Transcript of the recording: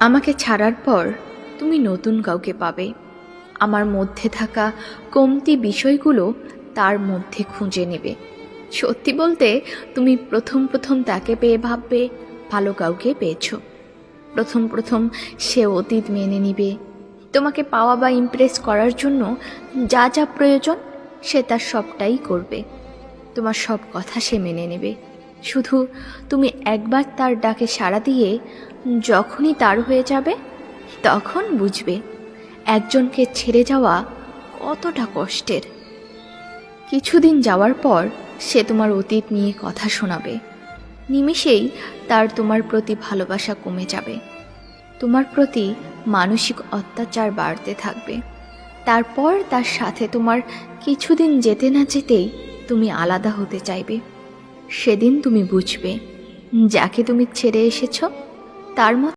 আমাকে ছাড়ার পর তুমি নতুন কাউকে পাবে। আমার মধ্যে থাকা কমতি বিষয়গুলো তার মধ্যে খুঁজে নেবে। সত্যি বলতে, তুমি প্রথম প্রথম তাকে পেয়ে ভাববে ভালো কাউকে পেয়েছো। প্রথম প্রথম সে অতীত মেনে নিবে। তোমাকে পাওয়া বা ইমপ্রেস করার জন্য যা যা প্রয়োজন সে তার সবটাই করবে। তোমার সব কথা সে মেনে নেবে। শুধু তুমি একবার তার ডাকে সাড়া দিয়ে যখনই তার হয়ে যাবে, তখন বুঝবে একজনকে ছেড়ে যাওয়া কতটা কষ্টের। কিছুদিন যাওয়ার পর সে তোমার অতীত নিয়ে কথা শোনাবে। নিমেষেই তার তোমার প্রতি ভালোবাসা কমে যাবে। তোমার প্রতি মানসিক অত্যাচার বাড়তে থাকবে। তারপর তার সাথে তোমার কিছুদিন যেতে না যেতেই তুমি আলাদা হতে চাইবে। সেদিন তুমি বুঝবে যাকে তুমি ছেড়ে এসেছো তার মতো